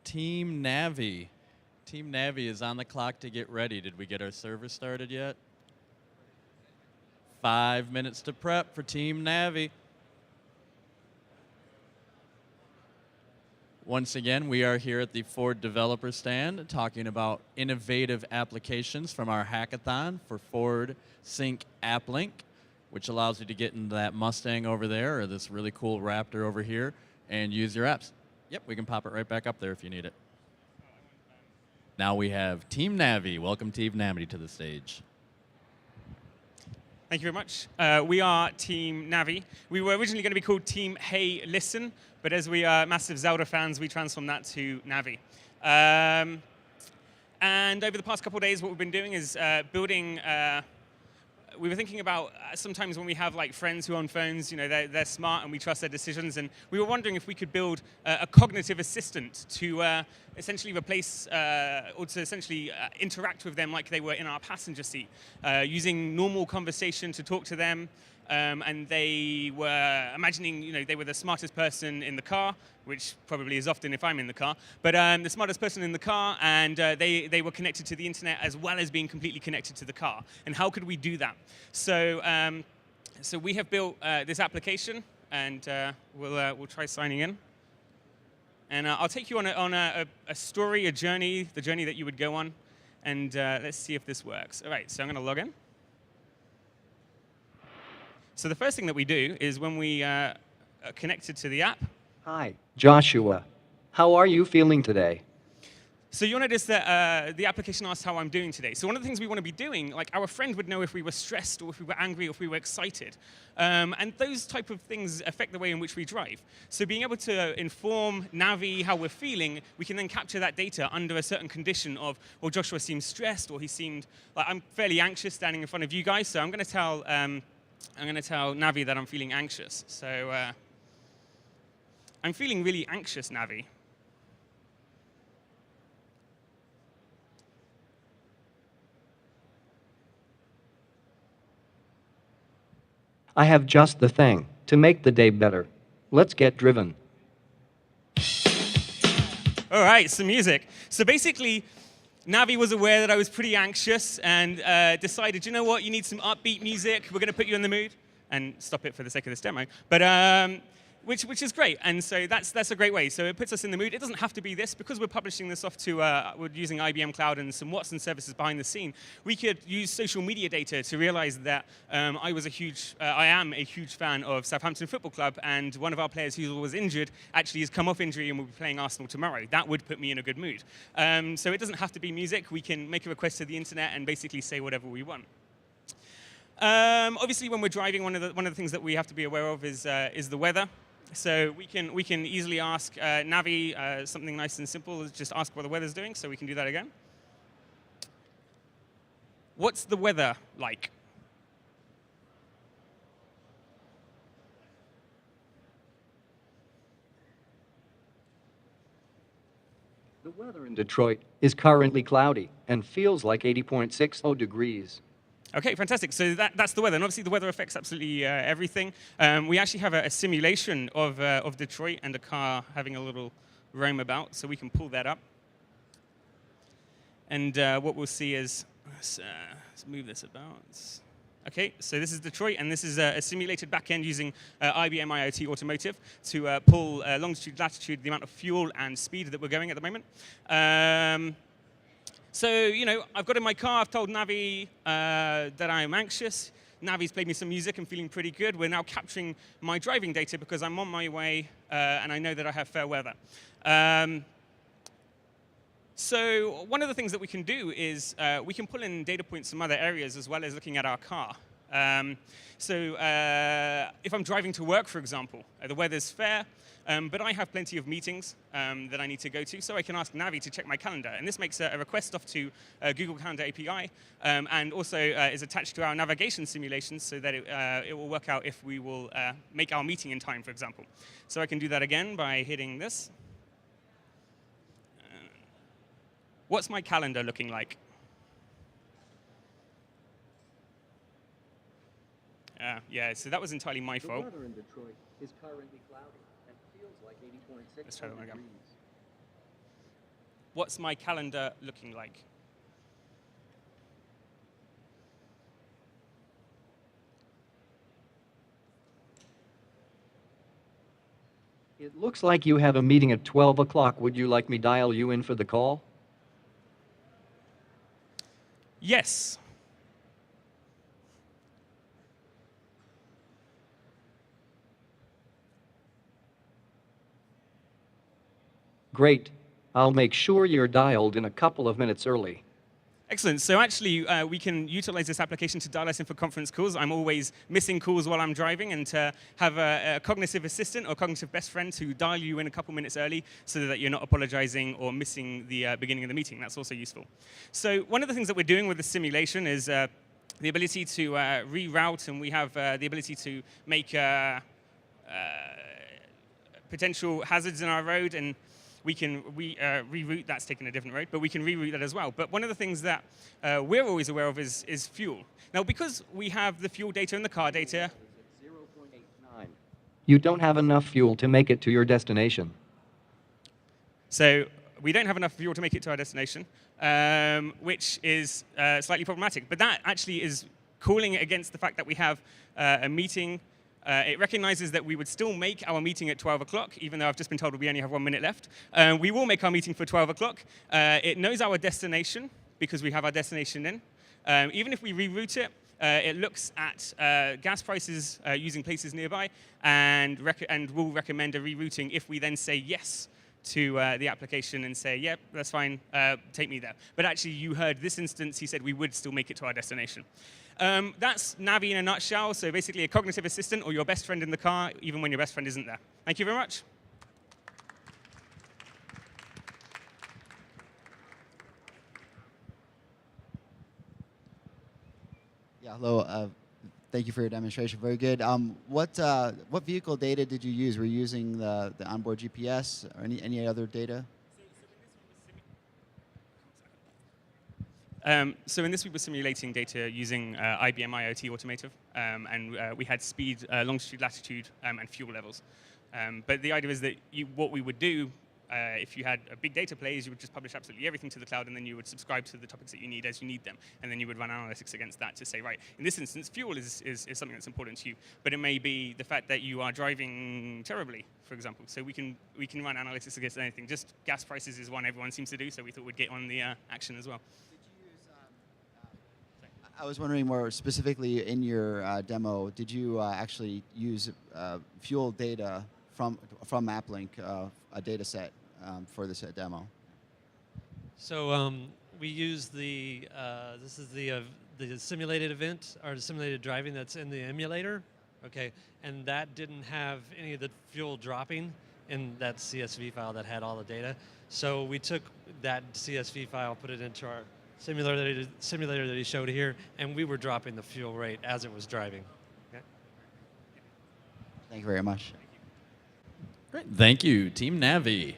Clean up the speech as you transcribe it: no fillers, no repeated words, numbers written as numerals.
Team Navi. Team Navi is on the clock to get ready. Did we get our server started yet? 5 minutes to prep for Team Navi. Once again, we are here at the Ford Developer Stand talking about innovative applications from our hackathon for Ford Sync App Link, which allows you to get into that Mustang over there or this really cool Raptor over here and use your apps. Yep, we can pop it right back up there if you need it. Now we have Team Navi. Welcome Team Navi to the stage. Thank you very much. We are Team Navi. We were originally going to be called Team Hey Listen, but as we are massive Zelda fans, we transformed that to Navi. And over the past couple of days, what we've been doing is building. We were thinking about sometimes when we have like friends who own phones, you know, they're smart and we trust their decisions, and we were wondering if we could build a cognitive assistant to essentially replace or to essentially interact with them like they were in our passenger seat, using normal conversation to talk to them. And they were imagining, you know, they were the smartest person in the car, which probably is often if I'm in the car, but the smartest person in the car, and they were connected to the internet as well as being completely connected to the car. And how could we do that? So, so we have built this application, and we'll try signing in. And I'll take you on a story, a journey, the journey that you would go on, and let's see if this works. All right, so I'm going to log in. So the first thing that we do is when we are connected to the app. Hi, Joshua. How are you feeling today? So you'll notice that the application asks how I'm doing today. So one of the things we want to be doing, like our friend would know if we were stressed or if we were angry or if we were excited. And those type of things affect the way in which we drive. So being able to inform Navi how we're feeling, we can then capture that data under a certain condition of, well, Joshua seemed stressed, or he seemed, like I'm fairly anxious standing in front of you guys, so I'm going to tell Navi that I'm feeling anxious. So I'm feeling really anxious, Navi. I have just the thing to make the day better. Let's get driven. All right, some music. So basically, Navi was aware that I was pretty anxious and decided, you know what, you need some upbeat music. We're going to put you in the mood. And stop it for the sake of this demo. But which is great. And so that's a great way. So it puts us in the mood. It doesn't have to be this. Because we're publishing this off to, we're using IBM Cloud and some Watson services behind the scene, we could use social media data to realize that I am a huge fan of Southampton Football Club, and one of our players who was injured actually has come off injury and will be playing Arsenal tomorrow. That would put me in a good mood. So it doesn't have to be music. We can make a request to the internet and basically say whatever we want. Obviously, when we're driving, one of the things that we have to be aware of is the weather. So we can easily ask Navi something nice and simple. Just ask what the weather's doing. So we can do that again. What's the weather like? The weather in Detroit is currently cloudy and feels like 80.60 degrees. OK, fantastic. So that's the weather. And obviously, the weather affects absolutely everything. We actually have a simulation of Detroit and a car having a little roam about. So we can pull that up. And what we'll see is, let's move this about. OK, so this is Detroit. And this is a simulated backend using IBM IoT Automotive to pull longitude, latitude, the amount of fuel and speed that we're going at the moment. So, you know, I've got in my car, I've told Navi that I'm anxious. Navi's played me some music, I'm feeling pretty good. We're now capturing my driving data because I'm on my way and I know that I have fair weather. So one of the things that we can do is we can pull in data points from other areas as well as looking at our car. So if I'm driving to work, for example, the weather's fair, but I have plenty of meetings that I need to go to, so I can ask Navi to check my calendar. And this makes a request off to Google Calendar API, and also is attached to our navigation simulations so that it will work out if we will make our meeting in time, for example. So I can do that again by hitting this. What's my calendar looking like? Yeah, so that was entirely my fault. The weather in Detroit is currently cloudy and feels like 80.6 Let's try that one again. degrees. what's my calendar looking like? It looks like you have a meeting at 12 o'clock. Would you like me dial you in for the call? Yes. Great. I'll make sure you're dialed in a couple of minutes early. Excellent. So actually, we can utilize this application to dial us in for conference calls. I'm always missing calls while I'm driving, and to have a cognitive assistant or cognitive best friend to dial you in a couple minutes early so that you're not apologizing or missing the beginning of the meeting. That's also useful. So one of the things that we're doing with the simulation is the ability to reroute, and we have the ability to make potential hazards in our road, and we can reroute. That's taking a different road, but we can reroute that as well. But one of the things that we're always aware of is fuel. Now, because we have the fuel data and the car data, 0.89. You don't have enough fuel to make it to your destination. so we don't have enough fuel to make it to our destination, which is slightly problematic. But that actually is calling it against the fact that we have a meeting. It recognizes that we would still make our meeting at 12 o'clock, even though I've just been told we only have 1 minute left. We will make our meeting for 12 o'clock. It knows our destination because we have our destination in. Even if we reroute it, it looks at gas prices using places nearby and will recommend a rerouting if we then say yes to the application and say, yep, that's fine, take me there. But actually, you heard this instance, he said we would still make it to our destination. That's Navi in a nutshell. So basically a cognitive assistant or your best friend in the car, even when your best friend isn't there. Thank you very much. Yeah, hello. Thank you for your demonstration. Very good. What vehicle data did you use? Were you using the onboard GPS or any other data? So in this, we were simulating data using IBM IoT Automotive, and we had speed, longitude, latitude, and fuel levels. But the idea is that what we would do, if you had a big data play, is you would just publish absolutely everything to the cloud, and then you would subscribe to the topics that you need as you need them. And then you would run analytics against that to say, right, in this instance, fuel is something that's important to you. But it may be the fact that you are driving terribly, for example. So we can run analytics against anything. Just gas prices is one everyone seems to do, so we thought we'd get on the action as well. I was wondering more specifically in your demo, did you actually use fuel data from AppLink, a data set for this demo? So we use this is the simulated event or the simulated driving that's in the emulator, okay, and that didn't have any of the fuel dropping in that CSV file that had all the data. So we took that CSV file, put it into our simulator that he showed here, and we were dropping the fuel rate as it was driving. Okay? Thank you very much. Great. Thank you, Team Navi.